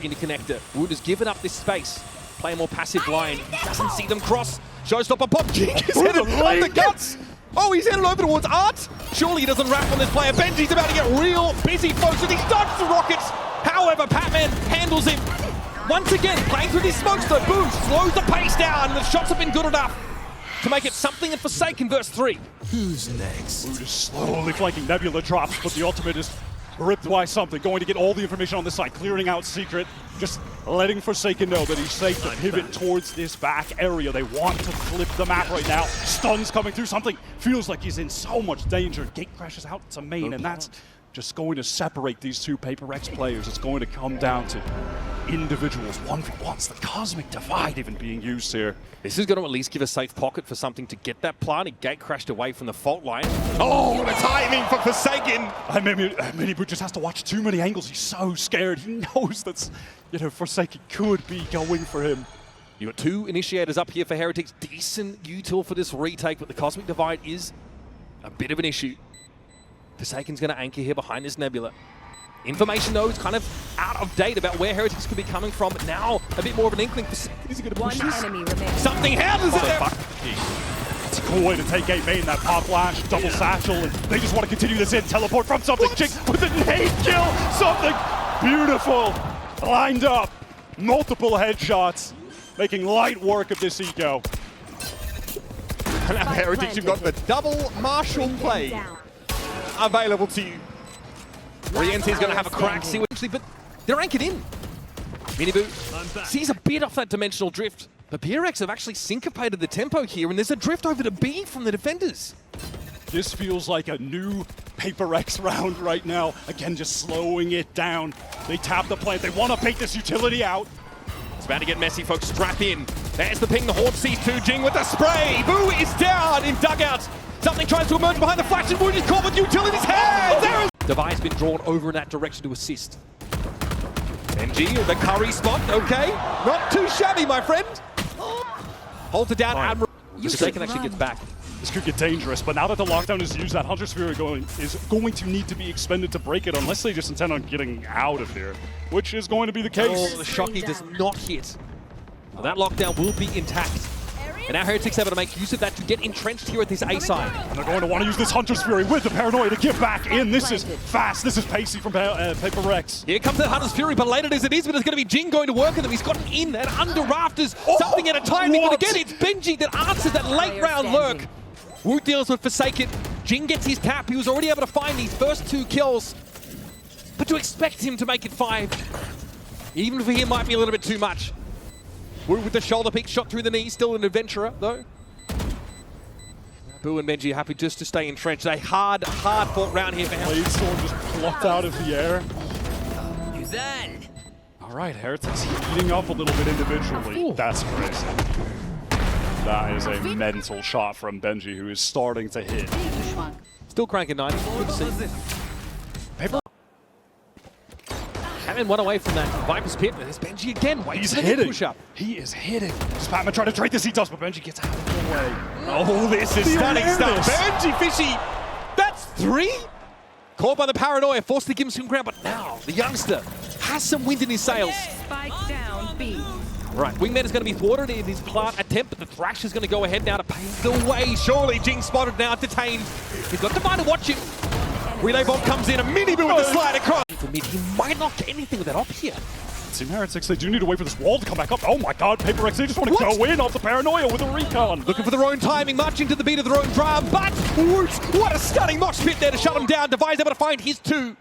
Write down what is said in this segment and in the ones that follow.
interconnector. Wood has given up this space. Play a more passive line. He doesn't see them cross. Showstopper pop. Jink is headed on the guts. Oh, he's headed over towards Art. Surely he doesn't wrap on this player. Benji's about to get real busy, folks, and he's dodged the rockets. However, Patman handles him. Once again, playing through these smokes, though. Boo slows the pace down, and the shots have been good enough to make it something in Forsaken verse 3. Who's next? Boot is slowly flanking. Nebula drops, but the ultimate is ripped by something. Going to get all the information on this side, clearing out Secret, just letting Forsaken know that he's safe to pivot towards this back area. They want to flip the map right now. Stuns coming through. Something feels like he's in so much danger. Gate crashes out to main, and that's just going to separate these two Paper X players. It's going to come down to individuals, 1v1s, the cosmic divide even being used here. This is going to at least give a safe pocket for something to get that plant. He gate crashed away from the fault line. Oh, what a timing for Forsaken! Miniboot just has to watch too many angles. He's so scared. He knows that, Forsaken could be going for him. You got two initiators up here for Heretics. Decent util for this retake, but the cosmic divide is a bit of an issue. Forsaken's going to anchor here behind this Nebula. Information, though, is kind of out of date about where Heretics could be coming from. Now, a bit more of an inkling. Is he going to push this? Something handles it there. It's a cool way to take gate main, that pop flash, double satchel, and they just want to continue this in. Teleport from something. Jink with a nade kill. Something beautiful. Lined up. Multiple headshots. Making light work of this eco. And now Heretics, you've got the double Marshall play available to you. Oriente's going to have a crack, see what, but they're anchored in. Miniboot sees a bit off that dimensional drift. The PRX have actually syncopated the tempo here, and there's a drift over to B from the defenders. This feels like a new Paper X round right now. Again, just slowing it down. They tap the plant. They want to bait this utility out. It's about to get messy, folks. Strap in. There's the ping. The Horde sees 2. Jing with the spray. Boo is down in dugout. Something tries to emerge behind the flash, and Wood is caught with utility's hand. Oh, there is. Device been drawn over in that direction to assist. NG, the curry spot, okay. Not too shabby, my friend. Holds it down, Admiral. Forsaken actually gets back. This could get dangerous, but now that the lockdown is used, that Hunter Sphere is going to need to be expended to break it, unless they just intend on getting out of here, which is going to be the case. Oh, the Shocky does not hit. Well, that lockdown will be intact. And now Heretics able to make use of that to get entrenched here at this A side. And they're going to want to use this Hunter's Fury with the Paranoia to get back in. This is fast. This is pacey from Paper X. Here comes that Hunter's Fury, belated as it is, but it's going to be Jing going to work with him. He's gotten in and under rafters. Something at a time. But again, it's Benji that answers that late round lurk. Woot deals with Forsaken. Jing gets his tap. He was already able to find these first 2 kills. But to expect him to make it 5, even for him, might be a little bit too much. Woot with the shoulder pick, shot through the knee, still an adventurer, though. Boo and Benji happy just to stay entrenched. A hard fought round here for him. Blade Storm just plucked out of the air. All right, Heretics heating up a little bit individually. Ooh. That's crazy. That is a mental shot from Benji, who is starting to hit. Still cranking 90. Good to see. Paper. Having one away from that Viper's Pit. There's Benji again. He's hitting. Push up. He is hitting. Spatman trying to trade this E-toss, but Benji gets out of the way. Oh, this is stunning stuff. Benji Fishy. That's 3. Caught by the Paranoia, forced to give him some ground, but now the youngster has some wind in his sails. Spike down B. Right, Wingman is going to be thwarted in his plant attempt, but the Thrash is going to go ahead now to pave the way. Surely Jing spotted now, detained. He's got Divine to watch him. Relay bomb comes in, a mini-boo with the slide across. For mid, he might not get anything with that up here. Team Heretics, they do need to wait for this wall to come back up. Oh my god, Paper X, they just want to go in off the Paranoia with a recon. Looking for their own timing, marching to the beat of their own drum, but what a stunning mosh pit there to shut him down. Devi's able to find his 2.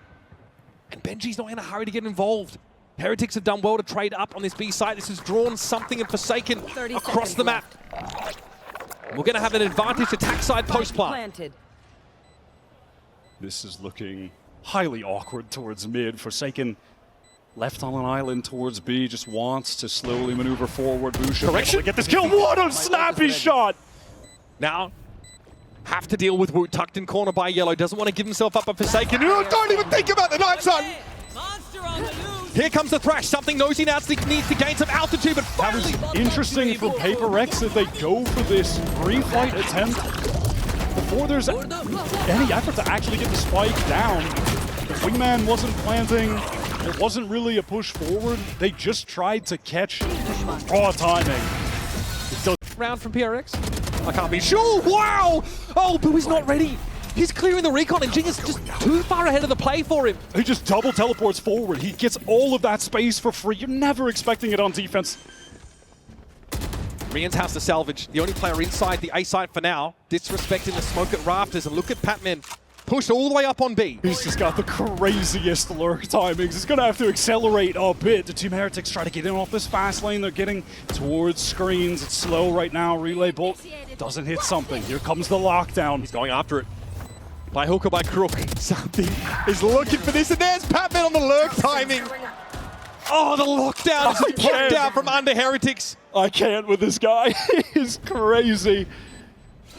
And Benji's not in a hurry to get involved. Heretics have done well to trade up on this B site. This has drawn something and Forsaken across the map. We're going to have an advantage attack side post plant. This is looking highly awkward towards mid. Forsaken left on an island towards B, just wants to slowly maneuver forward. Correction. Get this kill. What a snappy shot! Now, have to deal with Woot, tucked in corner by Yellow. Doesn't want to give himself up for Forsaken. Don't even think about the night sun. Here comes the Thrash. Something knows he now needs to gain some altitude, but finally. That was interesting for Paper X that they go for this pre-flight attempt before there's any effort to actually get the spike down. The Wingman wasn't planting. It wasn't really a push forward. They just tried to catch raw timing. Round from PRX. I can't be sure. Wow! Oh, but he's not ready. He's clearing the recon, and Jing is just too far ahead of the play for him. He just double teleports forward. He gets all of that space for free. You're never expecting it on defense. Rian's has to salvage. The only player inside the A site for now. Disrespecting the smoke at rafters, and look at Patman. Pushed all the way up on B. He's just got the craziest lurk timings. He's going to have to accelerate a bit. The Team Heretics try to get in off this fast lane. They're getting towards screens. It's slow right now. Relay bolt doesn't hit something. Here comes the lockdown. He's going after it. By hook or by crook. Something is looking for this, and there's Patman on the lurk timing. Oh, the lockdown is popped out from under Heretics. I can't with this guy. He's crazy.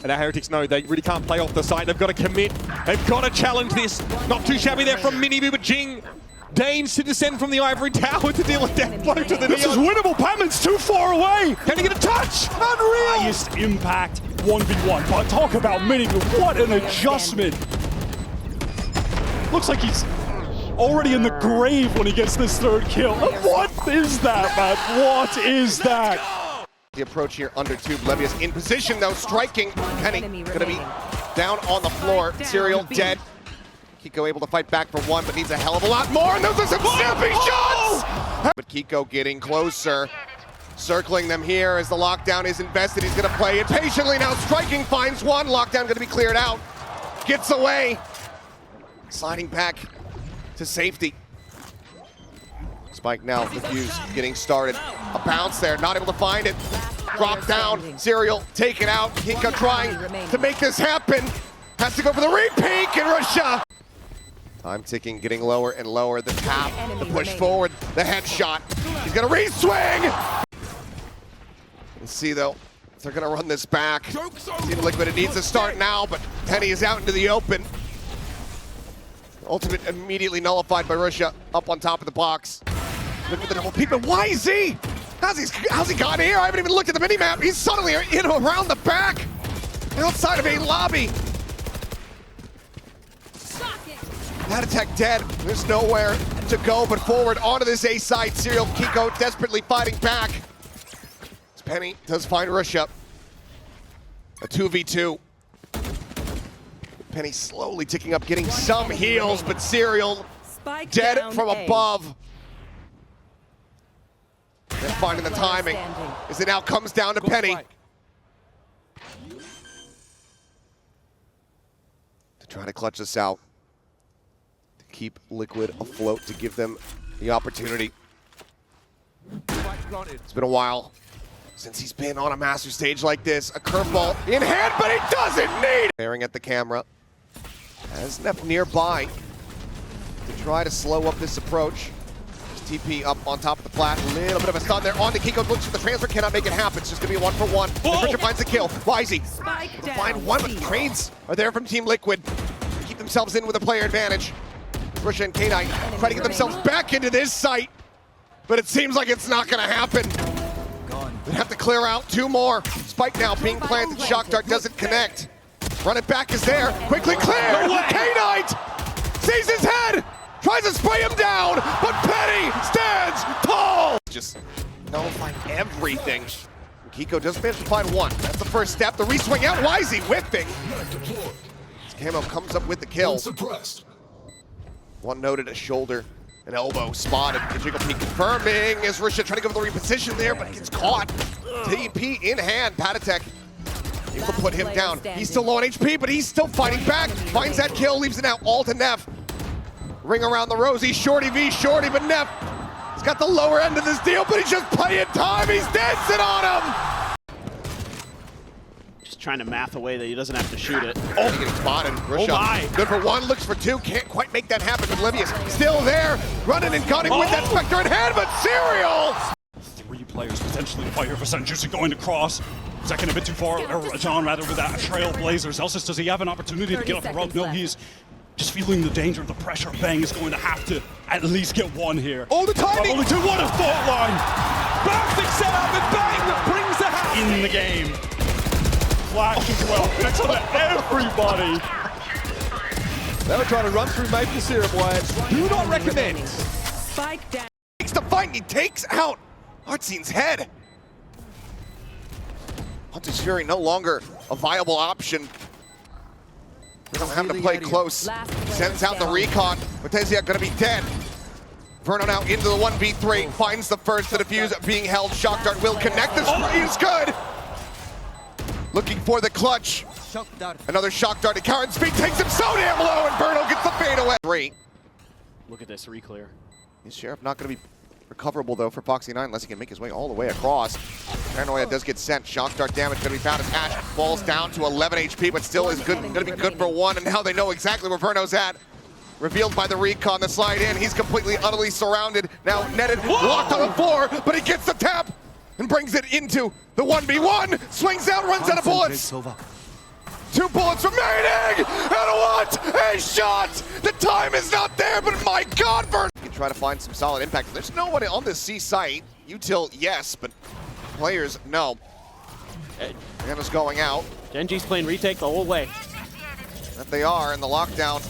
And our Heretics know they really can't play off the site. They've got to commit. They've got to challenge this. Not too shabby there from Miniboo, but Jing deigns to descend from the ivory tower to deal a death blow to the This is winnable. Patman's too far away. Can he get a touch? Unreal! Highest impact 1v1. But talk about Miniboo. What an adjustment. Looks like he's already in the grave when he gets this third kill. What is that, man? What is that? The approach here under tube. Levius in position though, striking. Penny gonna be down on the floor. Serial dead. Kiko able to fight back for one, but needs a hell of a lot more. And those are some snapping shots! But Kiko getting closer. Circling them here as the lockdown is invested. He's gonna play it patiently now. Striking finds one. Lockdown gonna be cleared out. Gets away. Sliding back to safety. Spike now, Diffuse getting started. A bounce there, not able to find it. Drop down, Serial taken out. Kiko trying to make this happen. Has to go for the repeat, and Russia. Time ticking, getting lower and lower. The tap, the push forward, the headshot. He's gonna re-swing! Let's see though, if they're gonna run this back. Team Liquid, it needs to start now, but Penny is out into the open. Ultimate immediately nullified by Russia up on top of the box. Look at the double peek, but why is he? How's he got here? I haven't even looked at the minimap. He's suddenly in around the back, outside of a lobby. That attack dead. There's nowhere to go but forward onto this A side. Serial Kiko desperately fighting back. As Penny does find Russia. A 2v2. Penny slowly ticking up, getting some heals, but Serial dead from above. They're finding the timing as it now comes down to Penny. To try to clutch this out. To keep Liquid afloat, to give them the opportunity. It's been a while since he's been on a master stage like this. A curveball in hand, but he doesn't need it. Staring at the camera. Has Neff nearby to try to slow up this approach. TP up on top of the plat, a little bit of a stun there on the Kiko, looks for the transfer, cannot make it happen. It's just gonna be a 1-for-1. Richard finds the kill. Wisey find one, but trades are there from Team Liquid to keep themselves in with a player advantage. Russia and K9 try to get themselves back into this site, but it seems like it's not gonna happen. They have to clear out two more. Spike now being planted, Shock Dart doesn't connect. Run it back is there, quickly cleared! K9 sees his head! Tries to spray him down, but Penny stands tall! Just nullifying everything. Kiko does manage to find one. That's the first step. The re-swing out, Wisey whipping. Camo comes up with the kill. One noted, a shoulder, an elbow spotted. Jiggle Peak confirming as Risha trying to go for the reposition there, but gets caught. TP in hand, Patatek able to put him down. He's still low on HP, but he's still fighting back. Finds that kill, leaves it out all to Neff. Ring around the rosy, Shorty v Shorty, but Neff has got the lower end of this deal, but he's just playing time. He's dancing on him. Just trying to math away that he doesn't have to shoot it. Oh, getting spotted. Russia, oh my. good for one, looks for two. Can't quite make that happen. Oblivious still there, running and gunning with that Spectre in hand, but Serial. 3 players potentially to fight here for Senjutsu going across. Second a bit too far, or John rather, with that Trailblazers. Elsis, does he have an opportunity to get off the rope? No, he's just feeling the danger, the pressure. Bang is going to have to at least get one here. Oh, the timing! Only two, what a thought line! Perfect setup, and Bang brings the house in the game. Flash as well, connects on to everybody. They were trying to run through maple syrup wires. Do not recommend. Spike down. Takes the fight and he takes out Artzin's head. Hunter's Fury no longer a viable option. They don't have to play close. Sends out the recon. Matezia gonna be dead. Verno now into the 1v3. Finds the first to defuse, being held. Shock Dart will connect. The spray is good. Looking for the clutch. Another Shock Dart to Karen's speed. Takes him so damn low, and Verno gets the fade away. 3. Look at this reclear. Is Sheriff not gonna be recoverable though for Foxy 9 unless he can make his way all the way across. Paranoia does get sent. Shock Dart damage gonna be found as Ash falls down to 11 HP, but still is gonna be good for 1. And now they know exactly where Verno's at. Revealed by the recon, the slide in. He's completely, utterly surrounded. Now netted, locked on the floor, but he gets the tap and brings it into the 1v1. Swings out, runs out of bullets. 2 bullets remaining, and what a shot! The time is not there, but my God, Verno! You can try to find some solid impact. There's no one on the C site. Util, yes, but players, no. Anna's going out. Genji's playing retake the whole way. That they are, and the lockdown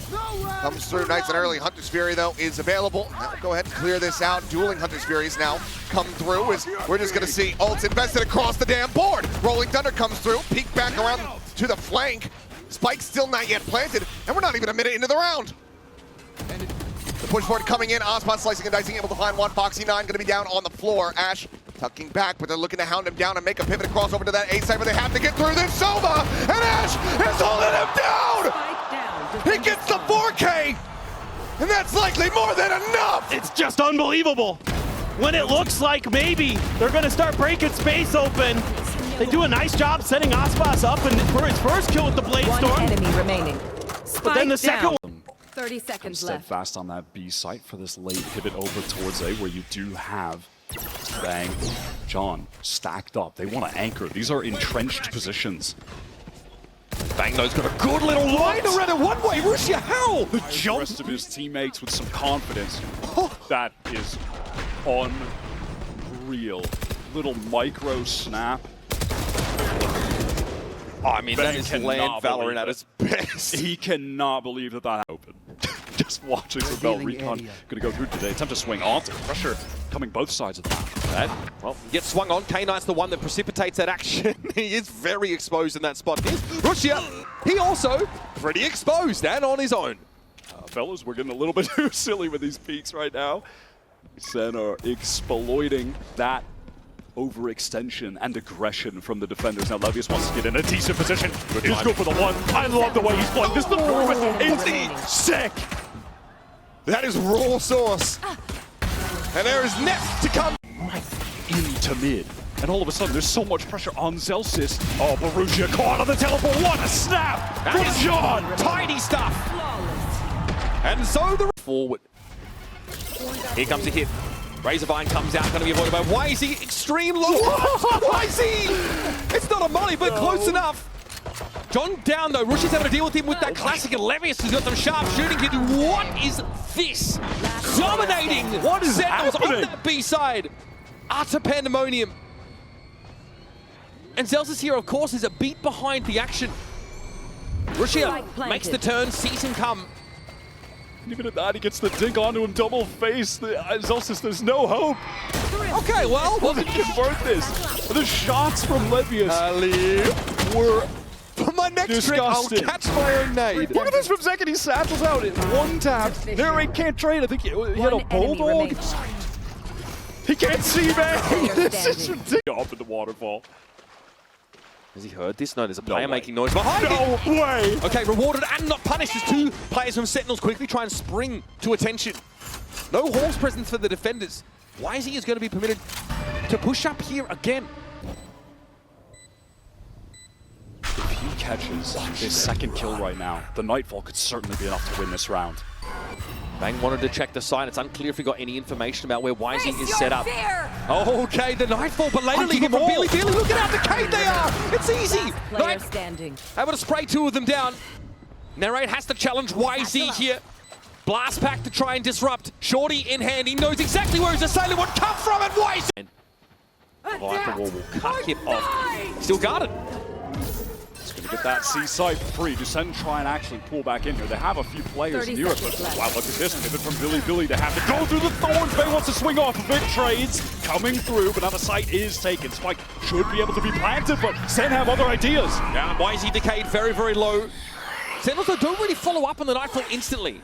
comes through nice and early. Hunter's Fury, though, is available. Now go ahead and clear this out. Dueling Hunter's Furies now come through. As we're just going to see ults invested across the damn board. Rolling Thunder comes through, peek back around to the flank. Spike still not yet planted, and we're not even a minute into the round. The push forward coming in. Ozpon slicing and dicing, able to find one. Foxy 9 going to be down on the floor. Ash tucking back, but they're looking to hound him down and make a pivot across over to that A side, but they have to get through this. Sova, and Ash is holding him down! He gets the 4K, and that's likely more than enough! It's just unbelievable. When it looks like maybe they're going to start breaking space open, they do a nice job setting Aspas up and for his first kill with the Blade One Storm. enemy remaining. But then the second one. 30 seconds left. Steadfast on that B site for this late pivot over towards A, where you do have Bang, John stacked up. They want to anchor. These are entrenched positions. Bang though's got a good little line around a one-way. Russia, how? The jump. The rest of his teammates with some confidence. That is unreal. Little micro snap. I mean, that is cannot land believe Valorant at it. its best. He cannot believe that that happened. Just watching the Bell Recon going to go through today. Attempt to swing onto pressure coming both sides of the map. That, well, gets swung on. K-Knight's the one that precipitates that action. He is very exposed in that spot. Here's Russia. He also pretty exposed and on his own. Fellas, we're getting a little bit too silly with these peaks right now. Sen are exploiting that overextension and aggression from the defenders. Now Levius wants to get in a decent position. He's go for the one. I love the way he's playing. This performance is sick. That is raw sauce. And there is next to come. Into mid. And all of a sudden, there's so much pressure on Zelsis. Oh, Borussia caught on the teleport. What a snap from John. Tiny stuff. And so the forward. Here comes a hit. Razorvine comes out, going to be avoided by YZ. Extreme low. YZ! It's not a molly, but close enough. John down though. Rush is having to deal with him with that classic, and Levius has got some sharp shooting here. What is this? Dominating. What is Sentinels on that B side? Utter pandemonium. And Zelsis here, of course, is a beat behind the action. Russia makes the turn, sees him come. And even at that, he gets the dig onto him, double face. Zelsis, there's no hope. Okay, well, Doesn't convert this. The shots from Levius were for my next trick, I'll disgusting. catch my own nade. Look at this from Zek, and he satchels out in one tap. Narrate can't trade. I think he had a bulldog. He can't see, man. This is ridiculous. Up in the waterfall. Has he heard this? No, there's a player making noise behind No him. way. Okay, rewarded and not punished as 2 players from Sentinels quickly try and spring to attention. No Hall's presence for the defenders. YZ is going to be permitted to push up here again. If he catches his second kill right now, the Nightfall could certainly be enough to win this round. Bang wanted to check the side. It's unclear if he got any information about where YZ is set up. Okay, the Nightfall, but later leaving from Billy. Look at how decayed they are. It's easy. Player standing. Able to spray 2 of them down. Narrate has to challenge YZ here. Blast pack to try and disrupt. Shorty in hand. He knows exactly where his assailant would come from, and YZ. Viper Wall will cut him off. Still guarded. Gonna get that C site free. Descend try and actually pull back in here. They have a few players 30 near it, but seconds left. wow, look at this pivot from Billy to have to go through the thorns. Bay wants to swing off of it. Trades coming through, but now the site is taken. Spike should be able to be planted, but Sen have other ideas. Yeah, YZ decayed very, very low. Sen also don't really follow up on the nightfall instantly.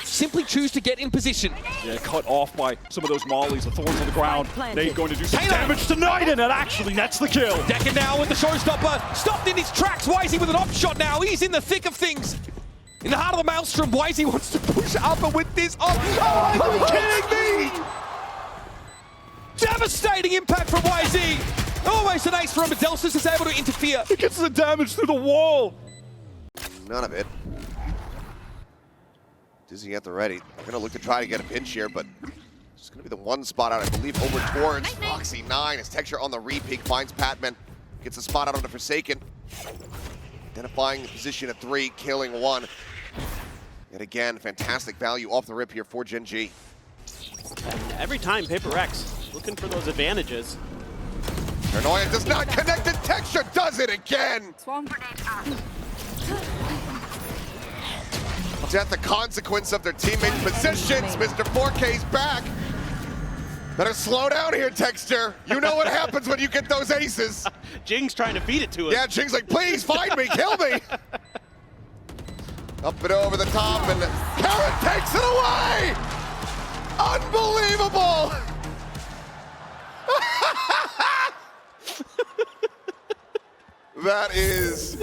Simply choose to get in position. Yeah, cut off by some of those mollies. The thorns on the ground. Planted. Nate going to do some Taylor. damage tonight, and it actually nets the kill. Decker now with the showstopper. Stopped in his tracks. YZ with an off shot now. He's in the thick of things. In the heart of the maelstrom, YZ wants to push Upper with this off. Oh, are you kidding me? Devastating impact from YZ. Almost an ace from him, but Delsus is able to interfere. He gets the damage through the wall. None of it. Dizzy at the ready. They're gonna look to try to get a pinch here, but it's gonna be the one spot out, I believe, over towards Foxy 9. As Texture on the re-peek finds Patman. Gets a spot out on the Forsaken. Identifying the position at 3, killing 1. Yet again, fantastic value off the rip here for Gen G. Every time Paper X looking for those advantages. Paranoia does not connect, and Texture does it again! At the consequence of their teammates' positions, Mr. 4K's back. Better slow down here, Texture. You know what happens when you get those aces. Jing's trying to feed it to him. Yeah, Jing's like, please find me, kill me. Up and over the top, and Karen takes it away. Unbelievable. That is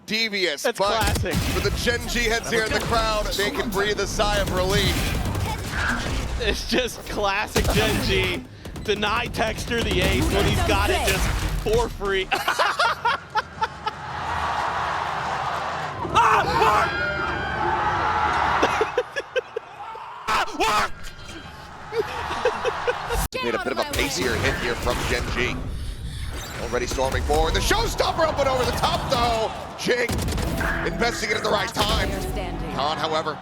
devious. That's but classic. For the Gen G heads here in the crowd, they can breathe a sigh of relief. It's just classic Gen G. Deny Texture the ace when he's got it just for free. Made a bit of a pacier hit here from Gen G. Already storming forward. The showstopper up and over the top, though. Jing investing it at the right time. Khan, however,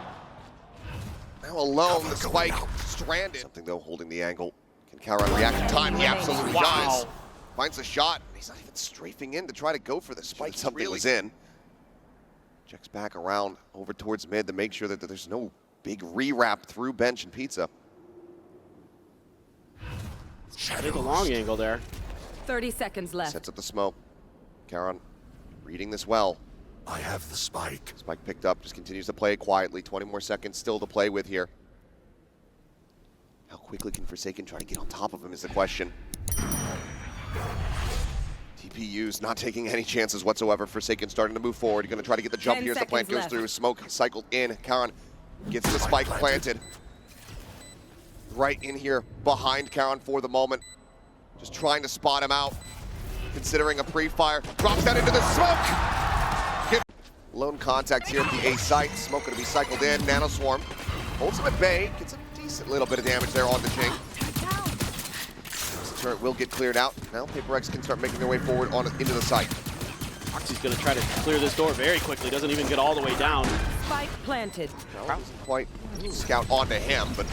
now alone. The spike stranded. Something, though, holding the angle. Can Karan react in time? He absolutely does. Finds a shot. He's not even strafing in to try to go for the spike. Something was in. Checks back around over towards mid to make sure that there's no big re-wrap through bench and pizza. Take a long angle there. 30 seconds left. Sets up the smoke. Karan reading this well. I have the spike. Spike picked up, just continues to play it quietly. 20 more seconds still to play with here. How quickly can Forsaken try to get on top of him is the question. TPU's not taking any chances whatsoever. Forsaken starting to move forward. Going to try to get the jump 10 here as the plant seconds goes left. through. Smoke cycled in. Karan gets the spike planted. Right in here behind Karan for the moment. Just trying to spot him out. Considering a pre-fire. Drops that into the smoke! Get lone contact here at the A site. Smoke going to be cycled in. Nano Swarm holds him at bay. Gets a decent little bit of damage there on the Jing. This turret will get cleared out. Now Paper X can start making their way forward into the site. Foxy's going to try to clear this door very quickly. Doesn't even get all the way down. Spike planted. Doesn't quite scout onto him, but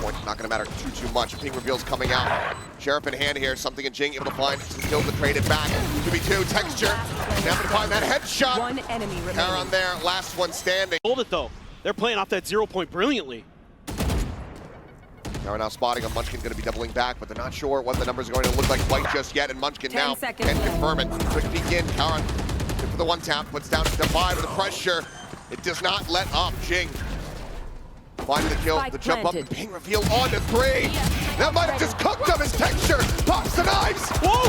point not going to matter too much. Ping reveals coming out. Sheriff in hand here. Something in Jing able to find some kills to trade it back. 2v2. Texture. Now to find that headshot. One enemy remaining. Karan there. Last one standing. Hold it though. They're playing off that 0 point brilliantly. Karan now spotting a Munchkin going to be doubling back, but they're not sure what the numbers are going to look like quite just yet. And Munchkin 10 now seconds can left. confirm it. Quick peek in. Karan good for the one tap. Puts down Divide with the pressure. It does not let up. Jing finding the kill. Spike The jump up. planted. The ping reveal on to 3. That might have just cooked him as Texture pops the knives. Whoa!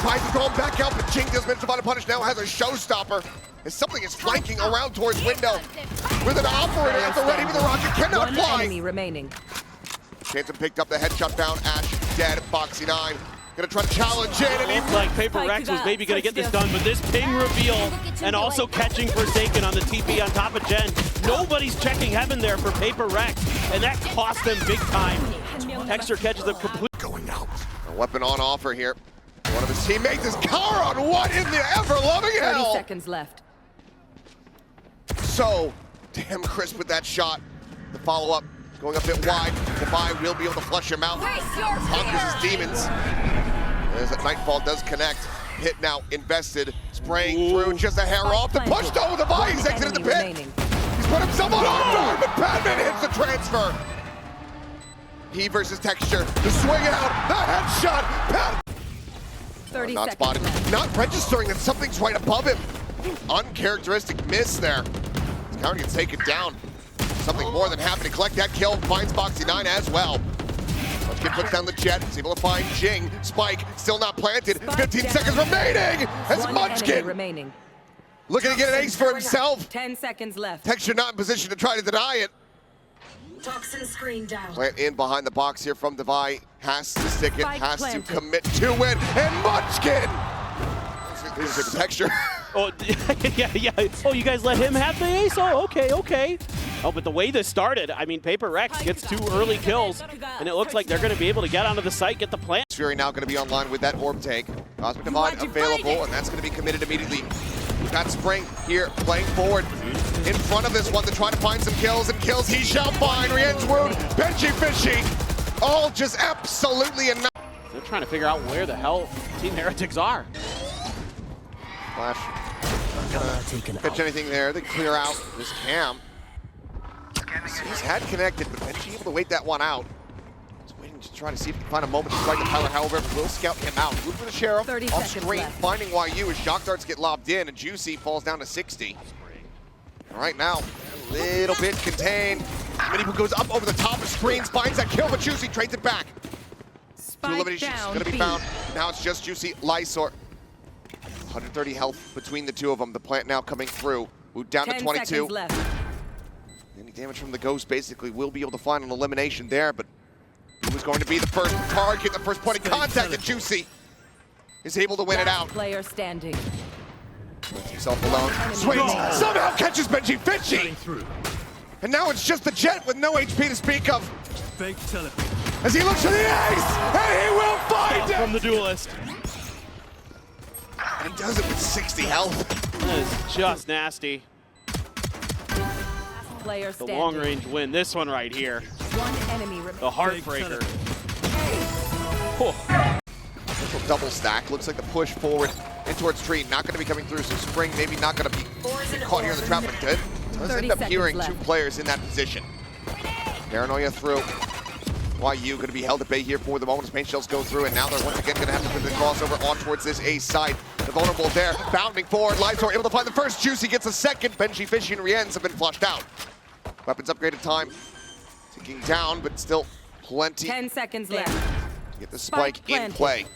Tries to throw him back out, but Jing does manage to find a punish. Now has a showstopper. As something is flanking around towards window. With an operator at the ready, but the rocket cannot One fly. enemy remaining. Phantom picked up the headshot down. Ash dead. Foxy 9 gonna try to challenge in, and he Looked like Paper Rex was maybe going to get this done, but this ping reveal and also catching Forsaken on the TP on top of Gen. Nobody's checking heaven there for Paper Rex, and that cost them big time. Texture catches them complete. Going out. a weapon on offer here. One of his teammates is Karan. What in the ever-loving 30 hell? seconds left. So damn crisp with that shot. The follow-up going a bit wide. Defy will be able to flush him out. Conquers his demons. As that Nightfall does connect. hit now invested. Spraying through just a hair off. The push though, the body, he's exited the pit. He's put himself on guard, but Padman hits the transfer. He versus texture, the swing out, the headshot. Padman 30 not seconds spotted, left. not registering that something's right above him. Uncharacteristic miss there. His counter gets taken down. Something more than happy to collect that kill. Finds Boxy 9 as well. Munchkin puts down the jet. He's able to find Jing. Spike still not planted. Spike 15 down. seconds remaining. As One enemy Munchkin remaining. looking to get an ace for himself. 10 seconds left. Texture not in position to try to deny it. Toxin screen down. Plant in behind the box here from Devi. Has to stick it, Spike has planted. to commit to it. And Munchkin! This is Texture. Oh, yeah. Oh, you guys let him have the ace? Oh, okay. Oh, but the way this started, I mean, Paper Rex gets 2 early kills, and it looks like they're going to be able to get onto the site, get the plant. Fury now going to be online with that orb take. Cosmic Divide available, and that's going to be committed immediately. We've got Spring here playing forward in front of this one to try to find some kills, and kills he shall find. Rien's wound, Benji Fishy, all just absolutely enough. They're trying to figure out where the hell Team Heretics are. Flash, not gonna catch anything there. They clear out this cam. He's had connected, but Benji able to wait that one out. He's waiting to try to see if he can find a moment to strike the pilot. However, will scout him out. Look for the Sheriff 30 off seconds screen, left. finding YU as shock darts get lobbed in, and Juicy falls down to 60. And right now, a little bit contained. Minibu goes up over the top of screens, finds that kill, but Juicy trades it back. Two Spike eliminations down. going to be B. found. Now it's just Juicy, Lysor. 130 health between the two of them. The plant now coming through. Moved down 10 to 22. seconds left. Any damage from the Ghost basically will be able to find an elimination there, but who was going to be the first target, the first point of contact, and Juicy is able to win it Last out. player standing. Puts himself alone. Swings, somehow catches Benji Fishy! And now it's just the Jet with no HP to speak of. Fake teleport. As he looks for the ace, and he will find it! From the duelist. And he does it with 60 health. That is just nasty. Last player The standing. long-range win. This one right here. One enemy remaining. The heartbreaker. Little double stack. Looks like the push forward in towards Tree. Not going to be coming through, so Spring maybe not going to be caught here in the trap, but does 30 end up seconds hearing left. 2 players in that position. Paranoia through. YU going to be held at bay here for the moment as paint shells go through, and now they're once again going to have to put the crossover on towards this ace side. The vulnerable there, bounding forward. Lysor able to find the first. Juicy gets a second. Benji Fishy and Rien's have been flushed out. Weapons upgraded time. Ticking down, but still plenty 10 seconds left. to get the spike in planted. play.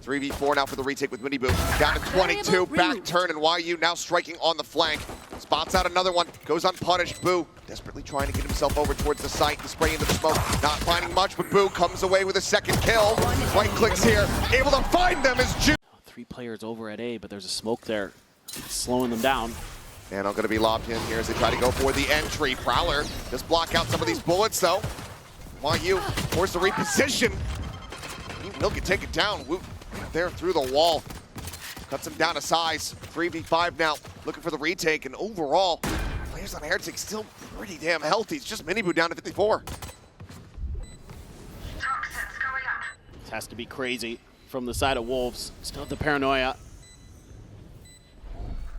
3v4 now for the retake with Minibu. Down to 22, back turn, and YU now striking on the flank. Spots out another one, goes unpunished. Boo desperately trying to get himself over towards the site, the spray into the smoke. Not finding much, but Boo comes away with a second kill. Right clicks here, able to find them as Juice. 3 players over at A, but there's a smoke there. Slowing them down. And I'm going to be lobbed in here as they try to go for the entry. Prowler just block out some of these bullets, though. YU forced to reposition. He'll get taken down. Woot there through the wall. Cuts him down to size. 3v5 now. Looking for the retake. And overall, players on Heretic still pretty damn healthy. It's just Minibu down to 54. This has to be crazy from the side of Wolves. Still have the paranoia.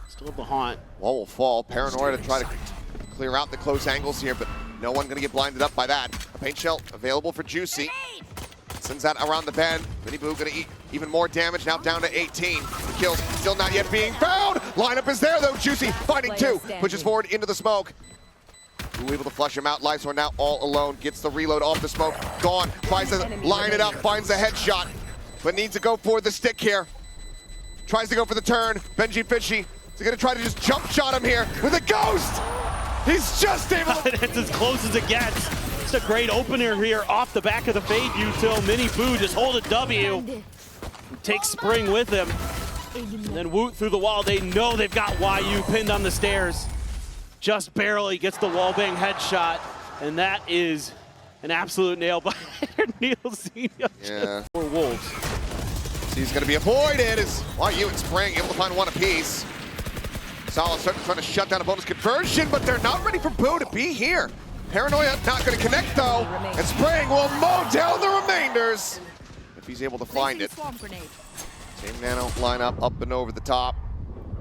Still have the haunt. Wall will fall. Paranoia to try to clear out the close angles here, but no one going to get blinded up by that. A paint shell available for Juicy. Sends that around the bend. Minibu going to eat even more damage, now down to 18. The kills still not yet being found. Lineup is there though. Juicy finding 2. Pushes forward into the smoke. Who able to flush him out. Lysor now all alone. Gets the reload off the smoke. Gone. Tries to line it up. Finds the headshot. But needs to go for the stick here. Tries to go for the turn. Benji Fishy is going to try to just jump shot him here with a ghost. He's just able to... It's as close as it gets. Just a great opener here off the back of the fade util. Minibu just hold a W. Takes Spring with him. And then Woot through the wall. They know they've got YU pinned on the stairs. Just barely gets the wallbang headshot. And that is an absolute nail biter. Neil Zeno Yeah. for Wolves. He's going to be avoided as YU and Spring able to find one apiece. Solid start trying to shut down a bonus conversion, but they're not ready for Boo to be here. Paranoia not going to connect though, and Spring will mow down the remainders if he's able to find it. Same nano lineup up and over the top.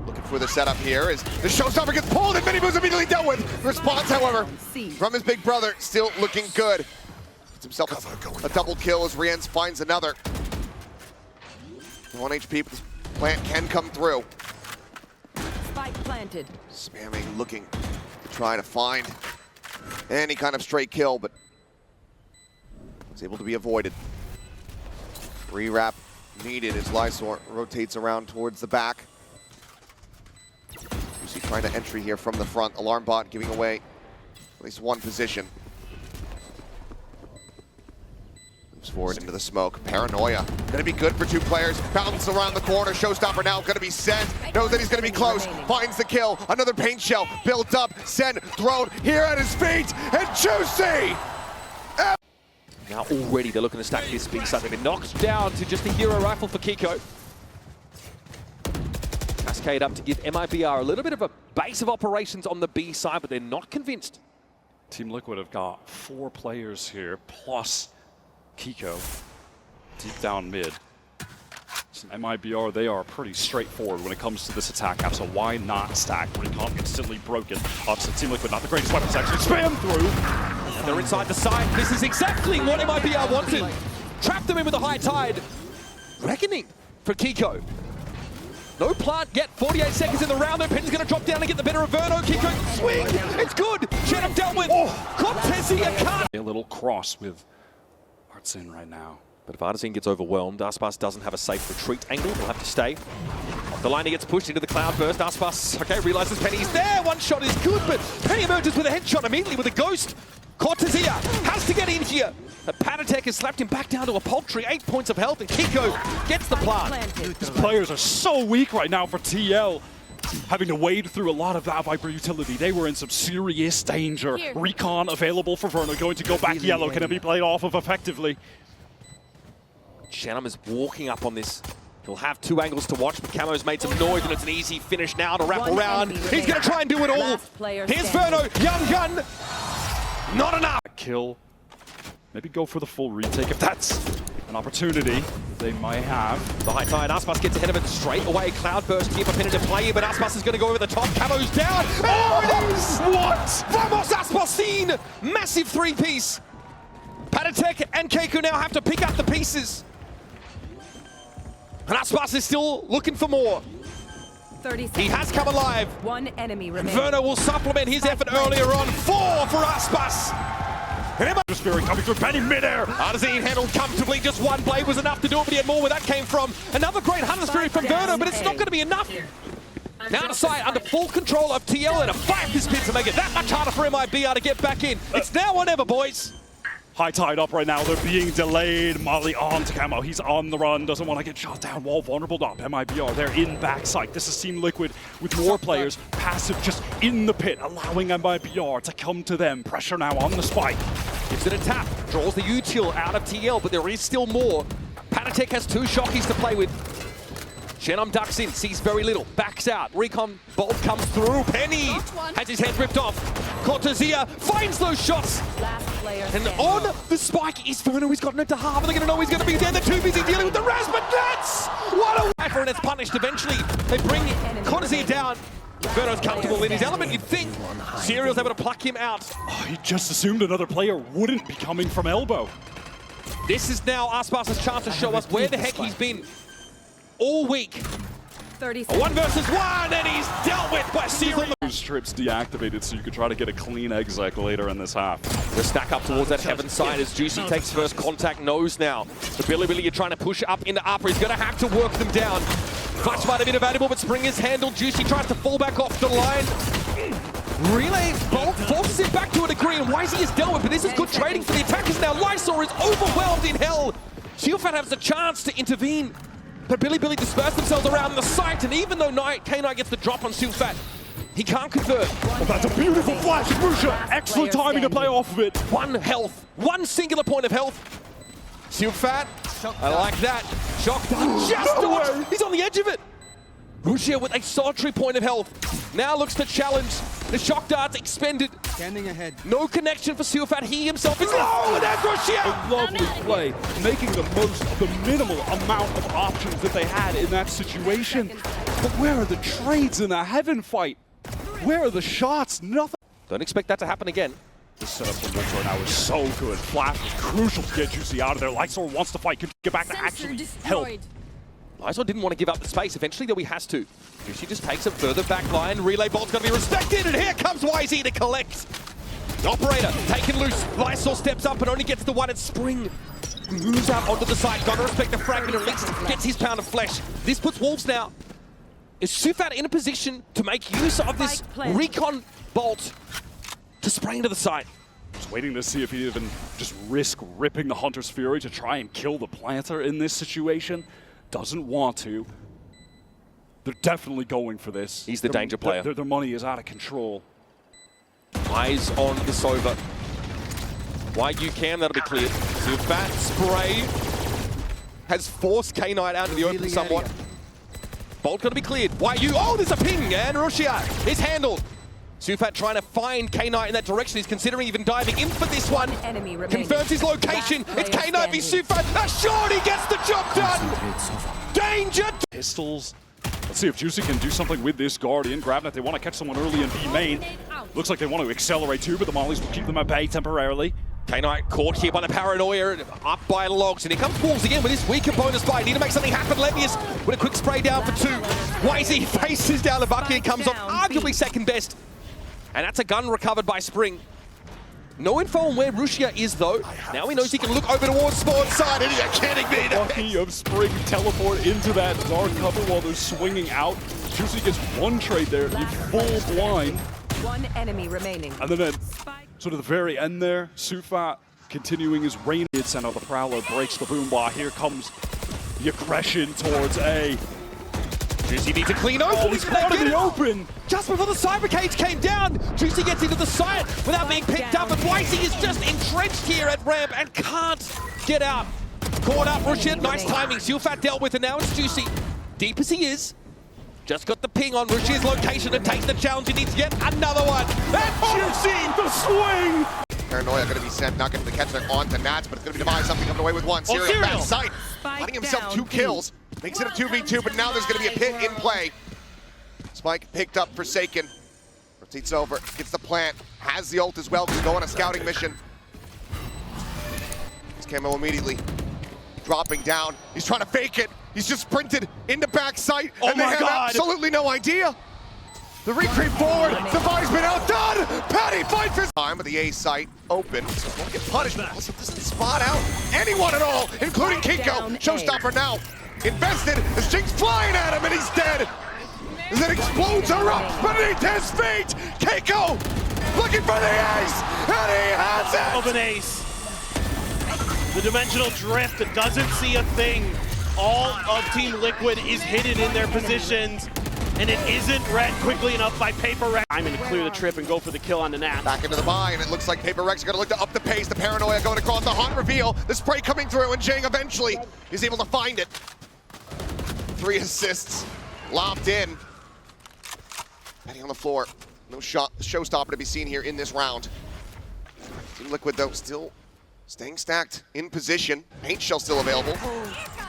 Looking for the setup here as the showstopper gets pulled and many moves immediately dealt with. Response, however, from his big brother, still looking good. Gets himself a double kill as Rienz finds another. 1 HP, but this plant can come through. Spike planted. Spamming, looking to try to find any kind of straight kill, but it's able to be avoided. Rewrap needed as Lysor rotates around towards the back. Juicy trying to entry here from the front. Alarm bot giving away at least one position. Moves forward into the smoke. Paranoia. Gonna be good for two players. Bounce around the corner. Showstopper now gonna be sent. Knows that he's gonna be close. Finds the kill. Another paint shell built up. Sent, thrown here at his feet. And Juicy! Now already they're looking to stack this big side. They've been knocked down to just a hero rifle for Kiko. Cascade up to give MIBR a little bit of a base of operations on the B side, but they're not convinced. Team Liquid have got 4 players here, plus Kiko, deep down mid. So MIBR, they are pretty straightforward when it comes to this attack app, so why not stack? Recon instantly broken. Obviously, Team Liquid, not the greatest weapons, actually spam through. And they're inside the side. This is exactly what MIBR wanted. Trap them in with a high tide. Reckoning for Kiko. No plant yet. 48 seconds in the round. Though Penny's going to drop down and get the better of Verno. Kiko, swing. It's good. Shannon dealt with. Cortesia can't. A little cross with Artsin right now. But if Artisan gets overwhelmed, Aspas doesn't have a safe retreat angle. He'll have to stay. Off the line, he gets pushed into the cloudburst. Aspas, okay, realizes Penny's there. One shot is good, but Penny emerges with a headshot immediately with a ghost. Cortesia has to get in here. But Panatek has slapped him back down to a paltry 8 points of health, and Kiko gets the plant. These players are so weak right now for TL. Having to wade through a lot of that Viper utility. They were in some serious danger. Here. Recon available for Verno, going to go back yellow. Can it be played off of effectively? Shannon is walking up on this. He'll have 2 angles to watch, but Camo's made some noise, and it's an easy finish now to wrap around. He's going to try and do it all. Here's Verno, young gun. Not enough. Kill. Maybe go for the full retake if that's an opportunity they might have. The high tide, Aspas gets ahead of it straight away. Cloudburst here for Penny to play, but Aspas is going to go over the top. Camo's down. There it is! What? Vamos Aspasin! Massive 3-piece. Panatek and Keiko now have to pick up the pieces. And Aspas is still looking for more. 30 seconds. He has come alive. 1 enemy And remaining. Verno will supplement his effort earlier on. 4 for Aspas. Just very coming through Penny midair. Artisan handled comfortably. Just 1 blade was enough to do it, but he had more where that came from. Another great Hunter Spirit from Verno, but it's not going to be enough. Now to sight, under full control of TL, and a fight this bit to make it that much harder for MIBR to get back in. It's now or never, boys. High tide up right now. They're being delayed. Molly on to Camo. He's on the run. Doesn't want to get shot down. Wall vulnerable up. MIBR. They're in backside. This is Team Liquid with more players. Passive just in the pit, allowing MIBR to come to them. Pressure now on the spike. Gives it a tap. Draws the util out of TL, but there is still more. Panatek has 2 shockies to play with. Shannon ducks in, sees very little, backs out. Recon bolt comes through. Penny has his head ripped off. Cortesia finds those shots. Last player And standing. on the spike is Verno. He's gotten it to half, and they're going to know he's going to be there. They're too busy dealing with the Raz, but that's what a wiper, and it's punished eventually. They bring Cortesia down. Verno's comfortable in his element, you'd think. Serial's able to pluck him out. Oh, he just assumed another player wouldn't be coming from elbow. This is now Aspas' chance to show us where the heck he's been all week. 30 A seconds. 1 versus 1, and he's dealt with by Serial. Strips deactivated so you could try to get a clean exec later in this half. The stack up towards that heaven side as Juicy takes first contact, knows now. The Billy you're trying to push up into upper. He's going to have to work them down. Clutch might have been available, but Spring is handled. Juicy tries to fall back off the line. Relay Bolt forces him back to a degree, and Wisey is dealt with, but this is good trading for the attackers now. Lysor is overwhelmed in hell. Shieldfat has a chance to intervene, but Billy disperse themselves around the site, and even though K9 gets the drop on Shieldfat, he can't convert. Oh, that's a beautiful flash, Rusha. Excellent timing to play off of it. 1 health, 1 singular point of health. Shieldfat, I like that. Shock done just to watch. He's on the edge of it. Russia with a solitary point of health. Now looks to challenge The shock darts expended. Standing ahead. No connection for Sufat. He himself is low, and that's Russia! A lovely play, making the most of the minimal amount of options that they had in that situation. But where are the trades in the heaven fight? Where are the shots? Nothing. Don't expect that to happen again. The setup from Lysor now is so good. Flash was crucial to get Juicy out of there. Lysor wants to fight, can get back to actually help. Lysor didn't want to give up the space. Eventually, though, he has to. Juicy just takes a further back line. Relay bolt's going to be respected, and here comes YZ to collect. The operator taken loose. Lysor steps up and only gets the one at Spring. Moves out onto the side. Got to respect the fragment, at least gets his pound of flesh. This puts Wolves now. Is Sufat in a position to make use of this recon bolt to spray into the side? Just waiting to see if he even just risk ripping the Hunter's Fury to try and kill the planter in this situation. Doesn't want to. They're definitely going for this. He's the danger player. Their money is out of control. Eyes on the Sova. Why you can, that'll be cleared. Sufat spray has forced K-Knight out of the open somewhat. Bolt gonna be cleared. Why you? Oh, there's a ping, and Russia is handled. Sufat trying to find K-Knight in that direction. He's considering even diving in for this one. Enemy remaining. Confirms his location. It's K-Knight v Sufat. A shot, he gets the job done. Danger. Pistols. Let's see if Juicy can do something with this Guardian. Grabbing it, they want to catch someone early in B main. Looks like they want to accelerate too, but the Mollies will keep them at bay temporarily. K-Knight caught here by the paranoia, up by Logs, and here comes Wolves again with his weaker bonus buy. Need to make something happen. Levius with a quick spray down for two. YZ faces down the bucket and comes off arguably second best. And that's a gun recovered by Spring. No info on where Russia is though. Now he knows he can look over towards Spawn's side. Are you kidding me? Lucky of Spring teleport into that dark cover while they're swinging out. Juicy gets one trade there, the full blind. One enemy remaining. And then sort of the very end there, Sufat continuing his reign. Did send out the Prowler, breaks the boom bar. Here comes the aggression towards A. Juicy needs to clean open. Oh, he's out of the open. Just before the cyber cage came down, Juicy gets into the side without being picked up, and YZ is just entrenched here at ramp and can't get out. Caught up, Russia, nice timing. Sufat dealt with, and now it's Juicy. Deep as he is, just got the ping on Russia's location and takes the challenge. He needs yet another one. And Juicy, the swing! Paranoia going to be sent, not going to catch that onto Nats, but it's going to be devised something coming away with one. Serial back sight, finding himself 2 kills. Makes it a 2v2, but now there's going to be a pit in play. Spike picked up Forsaken. Rotates over, gets the plant, has the ult as well, can go on a scouting mission. His camo immediately dropping down. He's trying to fake it. He's just sprinted into back sight, and they have absolutely no idea. The retreat forward, Devi's been outdone! Patty fights for time with the A site open, so won't get punished, but also doesn't spot out anyone at all, including Kiko. Showstopper now. Invested as Jinx flying at him and he's dead. As it explodes erupts beneath his feet. Keiko looking for the ace, and he has it! Of an ace. The dimensional drift doesn't see a thing. All of Team Liquid is hidden in their positions, and it isn't read quickly enough by Paper Rex. I'm going to clear the trip and go for the kill on the Nat. Back into the buy, and it looks like Paper Rex is going to look to up the pace. The Paranoia going across the hot reveal. The spray coming through, and Jing eventually is able to find it. 3 assists, lobbed in. Penny on the floor. No showstopper to be seen here in this round. Team Liquid, though, still staying stacked in position. Paint shell still available.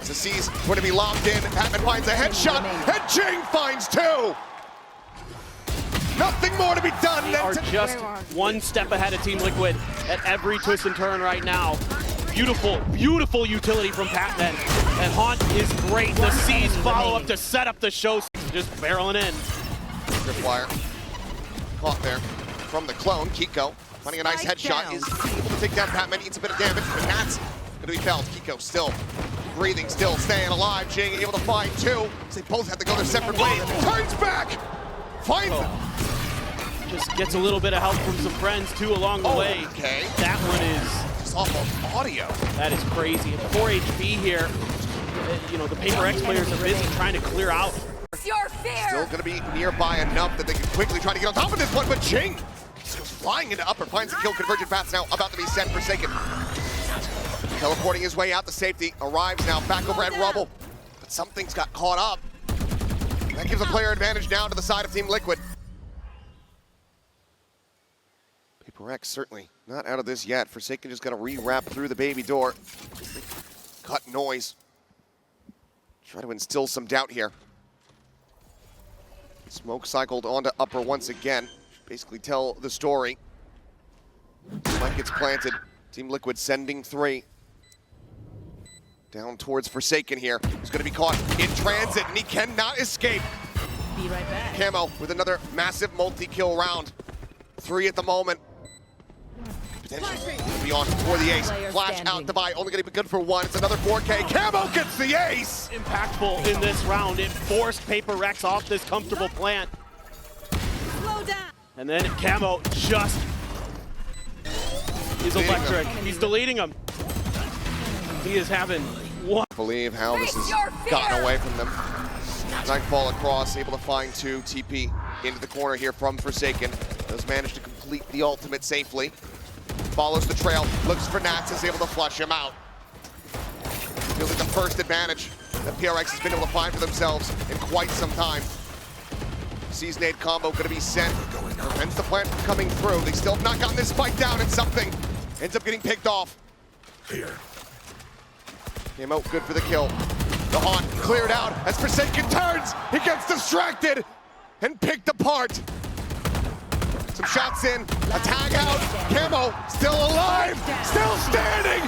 As the C's going to be locked in. Patman finds a headshot, and Jing finds 2. Nothing more to be done. They are just one step ahead of Team Liquid at every twist and turn right now. Beautiful, beautiful utility from Patman. And Haunt is great. The C's follow up to set up the show. Just barreling in. Tripwire caught there from the clone. Kiko finding a nice headshot, is able to take down Patman, eats a bit of damage, but that's going to be felt. Kiko still breathing, still staying alive. Jing able to find 2. So they both have to go their separate ways. Turns back, finds them. Just gets a little bit of help from some friends too along the way. Okay. That one is just off of audio. That is crazy. At 4 HP here, you know, the Paper X players are busy trying to clear out. Your fear. Still going to be nearby enough that they can quickly try to get on top of this one, but Jing goes flying into upper, finds the kill. Convergent paths now about to be sent. Forsaken teleporting his way out to safety, arrives now back over at Rubble, but something's got caught up. That gives a player advantage now to the side of Team Liquid. Correct, certainly not out of this yet. Forsaken just got to re-wrap through the baby door. Cut noise. Try to instill some doubt here. Smoke cycled onto upper once again. Basically tell the story. Mike gets planted. Team Liquid sending 3. Down towards Forsaken here. He's going to be caught in transit, and he cannot escape. Be right back. Camo with another massive multi-kill round. 3 at the moment. Potentially beyond for the ace. Player Flash standing. out to buy. Only going to be good for 1. It's another 4K. Camo gets the ace. Impactful in this round. It forced Paper Rex off this comfortable plant. Slow down. And then Camo just is Deleting electric. him. He's deleting him. He is having one. Believe how this Face has your gotten fear. away from them. Nightfall across, able to find 2. TP into the corner here from Forsaken. Does manage to complete the ultimate safely. Follows the trail, looks for Nats, is able to flush him out. Feels like the first advantage that PRX has been able to find for themselves in quite some time. Sees nade combo gonna be sent. Prevents the plant from coming through. They still have not gotten this spike down, and something ends up getting picked off. Here. Came out good for the kill. The haunt cleared out as Forsaken turns. He gets distracted and picked apart. Some shots in, a tag out. Camo still alive, still standing.